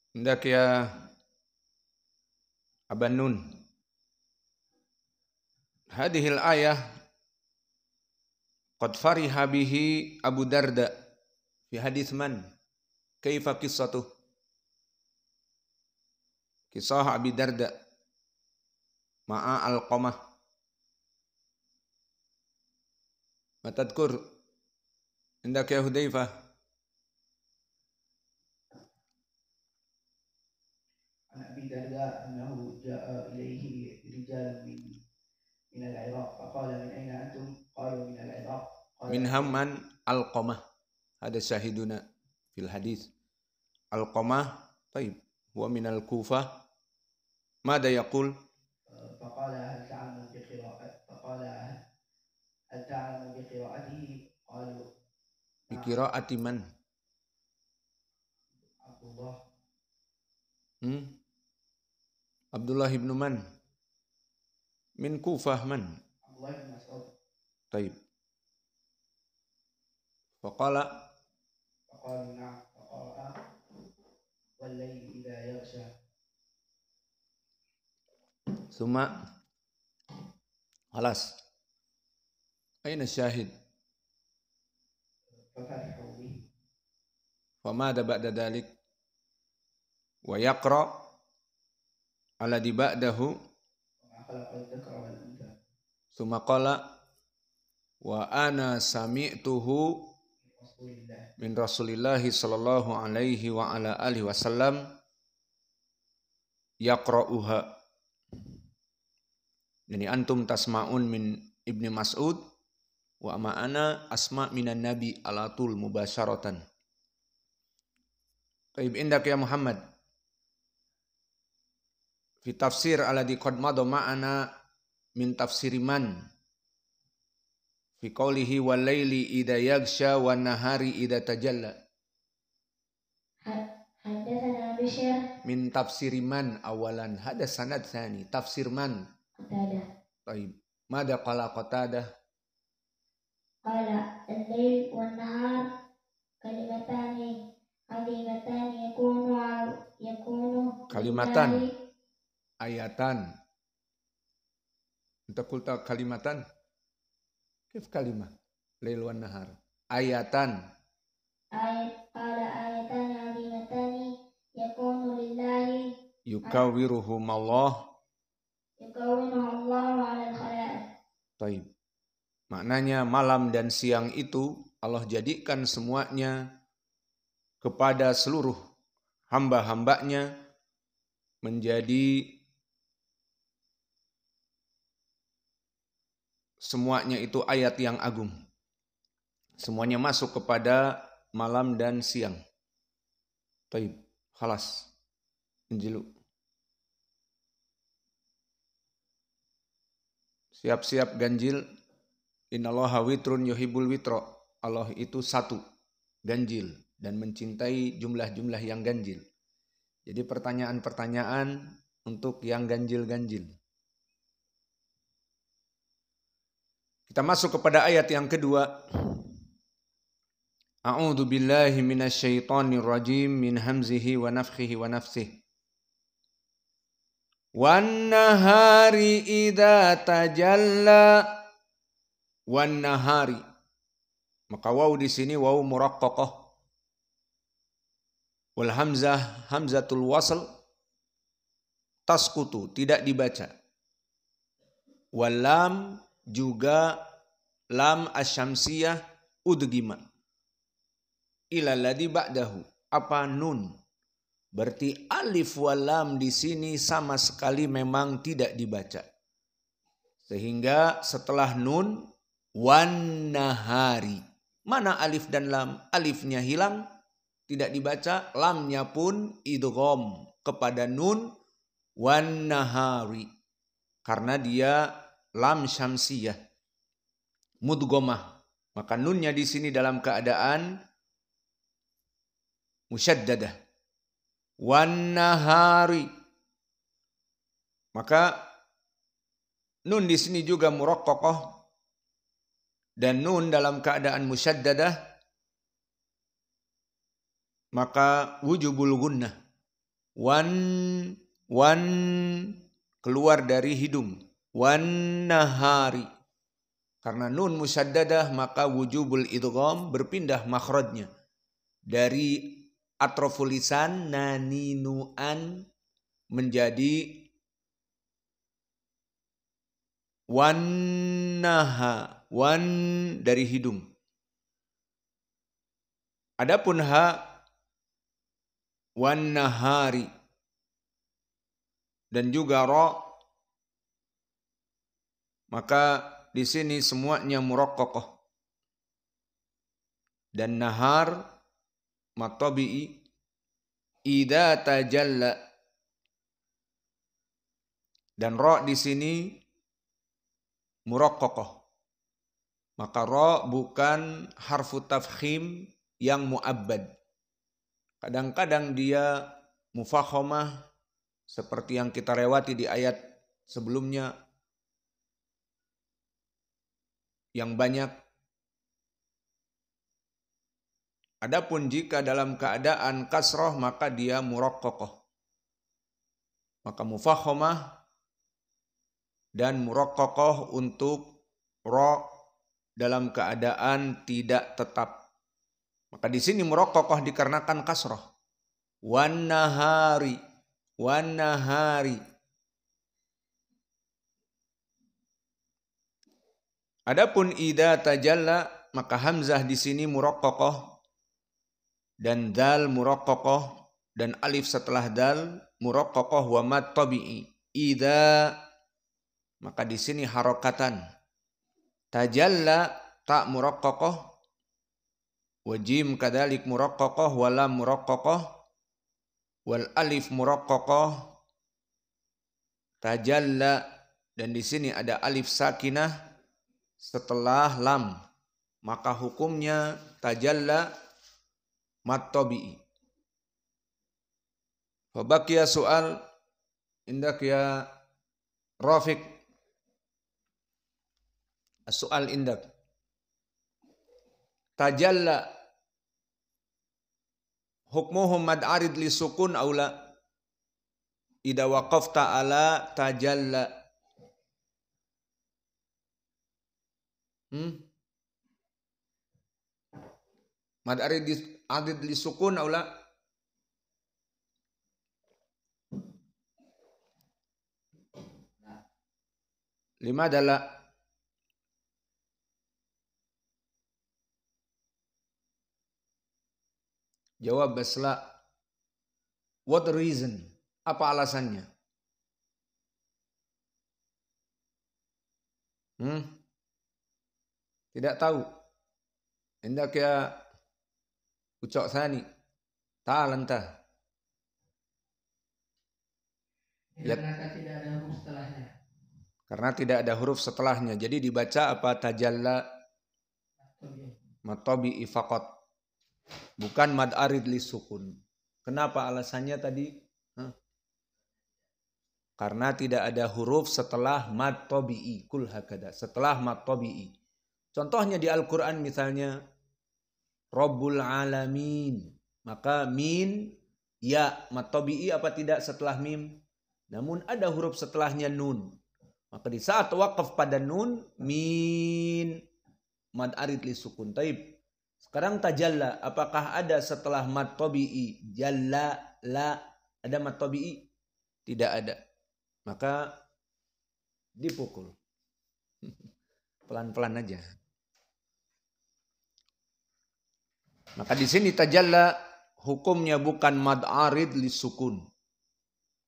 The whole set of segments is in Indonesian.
Hendak ya Aban Nun. Hadhil ayah qad fariha bihi Abu Darda fi hadis man kaifa qissatuh. Kisah Abi Darda ma'a Alqamah. Matadkur hendak ya Hudzaifah. عن أبي الدرداء أنه جاء إليه رجال من العراق فقال من أين أنتم؟ قالوا من العراق. Min hamman Alqamah. Hada syahiduna fil hadis. Alqamah, طيب, huwa min al-Kufah. Mada yaqul? فقال هل تعلم بقراءته؟ قالوا Biqiraati man? عبد الله. Abdullah ibn man? Min Kufah man? عبد الله بن مسعود. طيب. Faqala? فقالوا نعم. فقرأ والليل إذا يغشى. Suma خلاص. أين الشاهد؟ ففرحوا به. فماذا بعد ذلك؟ ويقرأ الذي بعده خلق الذكر والأنثى. ثم قال وأنا سمعته من رسول الله صلى الله عليه وعلى آله وسلم يقرأها. Yani antum tasma'un min Ibni Mas'ud wa ma'ana asma' minan nabi ala tul mubasyaratan. Taib indak ya Muhammad. Fi tafsir alladhi qad madha ma'ana min tafsiri man. Fi qawlihi wal laili idza yaghsha wan nahari idza tajalla. Hadatsana Bishr Min tafsiri man awalan, hada sanad tsani tafsir man. Qatadah. Taib. Mada qala Qatadah? Qala al-lail wan nahar kalimatani yakunu Kalimatan ayatan. Anta qulta kalimatan? Kif kalimah? Lail wan nahar. Ayatan. qala ayatan kalimatani yakunu lillahi Yukawiruhum Allah. yukawwinu Allahu 'alal khalaiq. Taib. Maknanya malam dan siang itu Allah jadikan semuanya kepada seluruh hamba-hambanya menjadi semuanya itu ayat yang agung. Semuanya masuk kepada malam dan siang. Taib. Khalas. Injilu. Siap-siap ganjil. Innallaha witrun yuhibbul witro. Allah itu satu, ganjil, dan mencintai jumlah-jumlah yang ganjil. Jadi pertanyaan-pertanyaan untuk yang ganjil-ganjil. Kita masuk kepada ayat yang kedua. A'udzu billahi minasyaitonir rajim min hamzihi wa nafthihi wa nafsihi. Wan nahari idza tajalla. Wan nahari. Maka waw di sini waw muraqqaqah. Wal hamzah hamzatul wasl tasqutu, tidak dibaca. Wal lam juga lam asyamsiyah udgima. Ila ladzi ba'dahu. Apa nun? Berarti alif wal lam di sini sama sekali memang tidak dibaca. Sehingga setelah nun wan nahari. Mana alif dan lam? Alifnya hilang, tidak dibaca. Lamnya pun idgham kepada nun wan nahari. Karena dia lam syamsiyah mudghamah. Maka nunnya di sini dalam keadaan musyaddadah. Wan nahari. Maka nun di sini juga muraqqaqah. Dan nun dalam keadaan musyaddadah, maka wujubul gunnah. wan keluar dari hidung. Wan nahari. Karena nun musyaddadah maka wujubul idgham berpindah makhrajnya dari atroful lisan naninuan menjadi wan naha, wan dari hidung. Adapun ha wan nahari dan juga ra, maka di sini semuanya muraqqaqah. Dan nahar matabi'i idza tajalla. Dan ra di sini muraqqaqah. Maka ra bukan harfu tafkhim yang mu'abbad. Kadang-kadang dia mufakhamah seperti yang kita lewati di ayat sebelumnya yang banyak. Adapun jika dalam keadaan kasrah maka dia muraqqaqah. Maka mufakhamah dan muraqqaqah untuk ra dalam keadaan tidak tetap. Maka di sini muraqqaqah dikarenakan kasrah. Wan nahari, wan nahari. Adapun idza tajalla maka hamzah di sini muraqqaqah dan dal muraqqaqah dan alif setelah dal muraqqaqah wa mat tabi'i. Idza maka di sini harokatan. Tajalla ta muraqqaqah wa jim kadzalik muraqqaqah wa lam muraqqaqah wal alif muraqqaqah tajalla, dan di sini ada alif sakinah setelah lam, maka hukumnya tajalla mat tabi'i. Fa baqiya soal indak ya Rafiq. Soal indak tajalla hukmuhum mad arid li sukun aw la idza waqafta ala tajalla. Mad arid li sukun aw la? Lima adalah jawab basla. What the reason? Apa alasannya? Tidak tahu. Hendak ya ucok sani. Ta'al entah. Karena tidak ada huruf setelahnya. Karena tidak ada huruf setelahnya. Jadi dibaca apa? Tajalla matabi'i faqat. Bukan mad arid li sukun. Kenapa alasannya tadi? Karena tidak ada huruf setelah mad tabi'i. Kul hakada. Setelah mad tabi'i. Contohnya di Al-Quran misalnya. Rabbul alamin. Maka min ya mad tabi'i apa tidak setelah mim? Namun ada huruf setelahnya nun. Maka di saat waqaf pada nun. Min mad arid li sukun. Taib. Sekarang tajalla, apakah ada setelah mad tabi'i? Jalla, la, ada mad tabi'i? Tidak ada. Maka dipukul. Pelan-pelan aja. Maka di sini tajalla hukumnya bukan mad arid li sukun.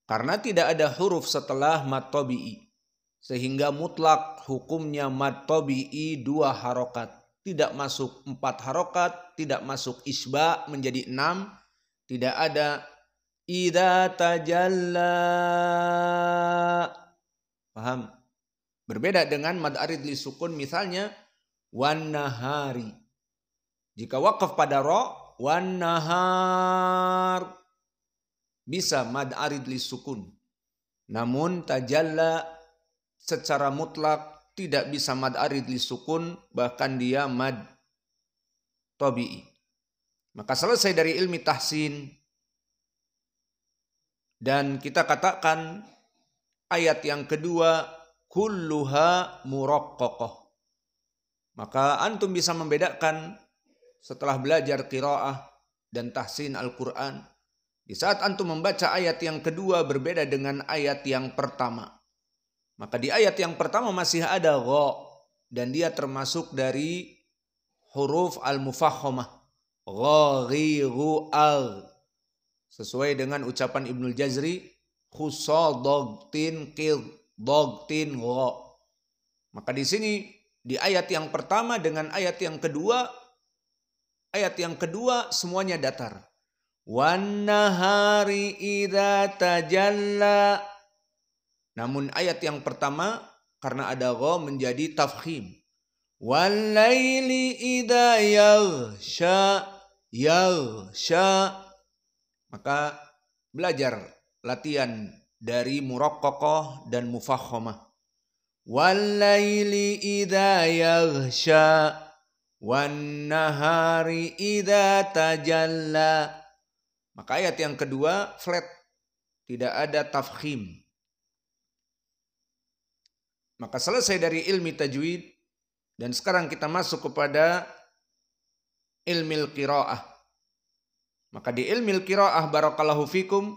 Karena tidak ada huruf setelah mad tabi'i. Sehingga mutlak hukumnya mad tabi'i 2 harokat. Tidak masuk 4 harokat, tidak masuk isba menjadi 6, tidak ada idza tajalla. Paham? Berbeda dengan mad arid li sukun misalnya wan nahari. Jika waqaf pada ra wan nahar bisa mad arid li sukun. Namun tajalla secara mutlak tidak bisa mad arid li sukun, bahkan dia mad tabi'i. Maka selesai dari ilmi tahsin. Dan kita katakan ayat yang kedua kulluha muraqqaqah. Maka antum bisa membedakan setelah belajar qiraah dan tahsin Al-Quran. Di saat antum membaca ayat yang kedua berbeda dengan ayat yang pertama. Maka di ayat yang pertama masih ada gha dan dia termasuk dari huruf al-mufahhamah. Gha, ghi, gu, al. Sesuai dengan ucapan Ibnul Jazri, khusa dogtin qid, dogtin gha. Maka di sini di ayat yang pertama dengan ayat yang kedua semuanya datar. Wan nahari idza tajalla. Namun ayat yang pertama karena ada gha menjadi tafkhim. Wal laili idza yaghsha. Maka belajar latihan dari muraqqaqah dan mufahhamah. Wal laili idza yaghsha wan nahari idza tajalla. Maka ayat yang kedua flat, tidak ada tafkhim. Maka selesai dari ilmi tajwid dan sekarang kita masuk kepada ilmi qiraah. Maka di ilmi qiraah barakallahu fikum,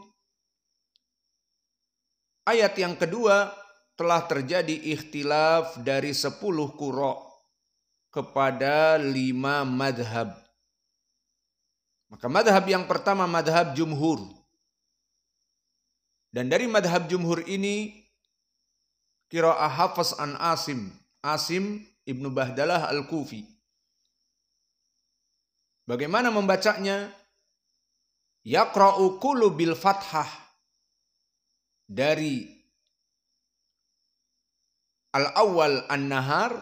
ayat yang kedua telah terjadi ikhtilaf dari 10 qura kepada 5 madhab. Maka madhab yang pertama madhab jumhur. Dan dari madhab jumhur ini qiraah Hafs an Asim ibnu Bahdalah al-Kufi. Bagaimana membacanya? Yaqra'u kullu bil fathah. Dari al-awwal an-nahar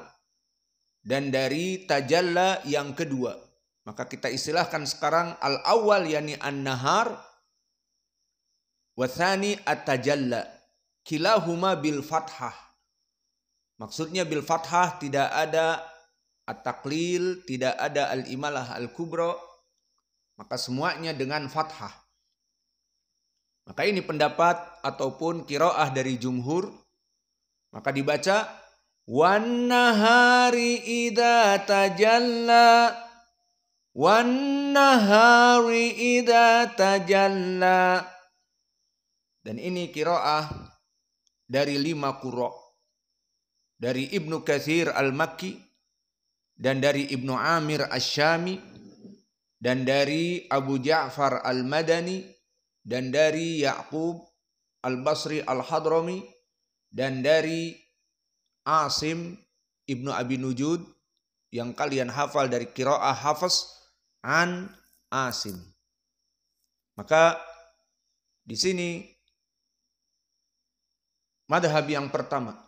dan dari tajalla yang kedua. Maka kita istilahkan sekarang al-awwal yani an-nahar wa tsani at-tajalla. Kilahuma bil fathah. Maksudnya bil fathah tidak ada at-taqlil, tidak ada al-imalah al-kubra. Maka semuanya dengan fathah. Maka ini pendapat ataupun qiraah dari jumhur. Maka dibaca wan nahari idza tajalla. Wan nahari idza tajalla. Dan ini qiraah dari 5 qurra. Dari Ibnu Katsir al-Makki dan dari Ibnu Amir asy-Syami dan dari Abu Ja'far al-Madani dan dari Ya'qub al-Basri al-Hadrami dan dari Asim Ibnu Abi Nujud yang kalian hafal dari qiraah Hafs an Asim. Maka di sini madhab yang pertama